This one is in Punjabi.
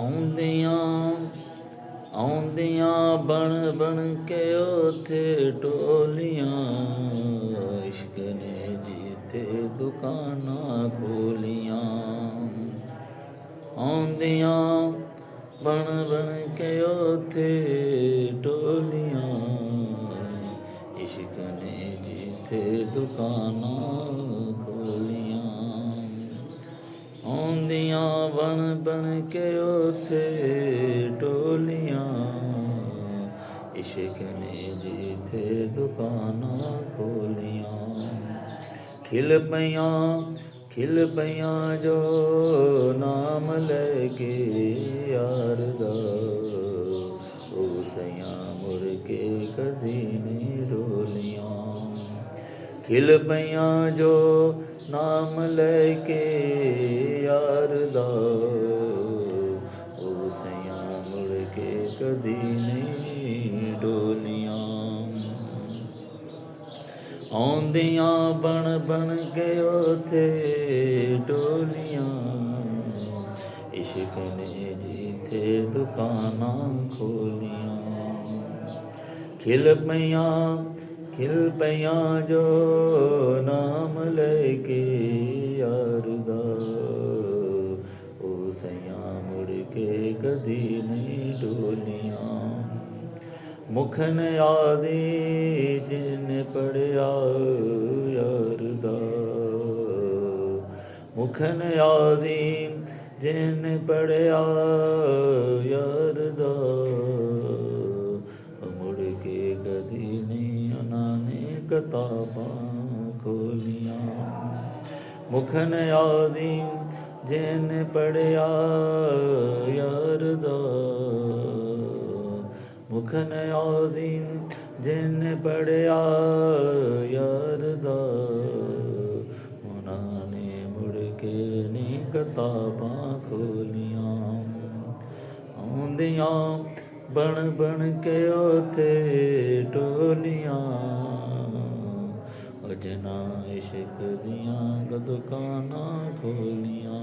ਆਉਂਦਿਆਂ ਆਉਂਦਿਆਂ ਬਣ ਬਣ ਕੇ ਉੱਥੇ ਟੋਲੀਆਂ, ਇਸ਼ਕ ਨੇ ਜਿੱਥੇ ਦੁਕਾਨਾਂ ਖੋਲੀਆਂ। ਆਉਂਦਿਆਂ ਬਣ ਬਣ ਕੇ ਉੱਥੇ ਟੋਲੀਆਂ, ਇਸ਼ਕ ਨੇ ਜਿੱਥੇ ਦੁਕਾਨਾਂ ਖੋਲੀਆਂ। ਆਉਂਦਿਆਂ ਬਣ ਬਣ ਕੇ ਉੱਥੇ ਟੋਲੀਆਂ, ਇਸ਼ਕ ਨੇ ਜਿੱਥੇ ਦੁਕਾਨਾਂ ਖੋਲੀਆਂ। ਖਿਲ ਪਈਆਂ ਜੋ ਨਾਮ ਲੈ ਕੇ ਯਾਰ ਦਾ, ਉਹ ਸਈਆਂ ਮੁੜ ਕੇ ਕਦੀ ਨਹੀਂ ਡੋਲੀਆਂ। ਖਿਲ ਪਈਆਂ ਜੋ ਨਾਮ ਲੈ ਕੇ ਯਾਰ ਦਾ, ਉਹ ਸਈਆਂ ਮੁੜ ਕੇ ਕਦੀ ਨਹੀਂ ਡੋਲੀਆਂ। ਆਉਂਦਿਆਂ ਬਣ ਬਣ ਕੇ ਉੱਥੇ ਟੋਲੀਆਂ, ਇਸ਼ਕ ਨੇ ਜਿੱਥੇ ਦੁਕਾਨਾਂ ਖੋਲੀਆਂ। ਖਿਲ ਪਈਆਂ ਜੋ ਨਾਮ ਲੈ ਕੇ ਯਾਰ ਦਾ, ਉਹ ਸਈਆਂ ਮੁੜ ਕੇ ਕਦੀ ਨਹੀਂ ਡੋਲੀਆਂ। ਮੁਖ ਨਿਆਜ਼ੀ ਜਿਨ ਪੜ੍ਹਿਆ ਯਾਰ ਦਾ, ਮੁਖ ਨਿਆਜ਼ੀ ਜਿਨ ਪੜ੍ਹਿਆ ਯਾਰ ਦਾ, ਮੁੜ ਕੇ ਕਦੀ ਨਹੀਂ ਉਹਨਾਂ ਨੇ ਕਿਤਾਬਾਂ ਖੋਲੀਆਂ। ਮੁਖ ਨਿਆਜ਼ੀ ਜਿਨ ਪੜ੍ਹਿਆ ਯਾਰ ਦਾ, ਮੁਖ ਨਿਆਜ਼ੀ ਜਿਨ ਪੜ੍ਹਿਆ ਯਾਰ ਦਾ, ਉਹਨਾਂ ਨੇ ਮੁੜ ਕੇ ਨਹੀਂ ਕਿਤਾਬਾਂ ਖੋਲੀਆਂ। ਆਉਂਦਿਆਂ ਬਣ ਬਣ ਕੇ ਉੱਥੇ ਟੋਲੀਆਂ, ਜਿਨ੍ਹਾਂ ਇਸ਼ਕ ਦੀਆਂ ਦੁਕਾਨਾਂ ਖੋਲੀਆਂ।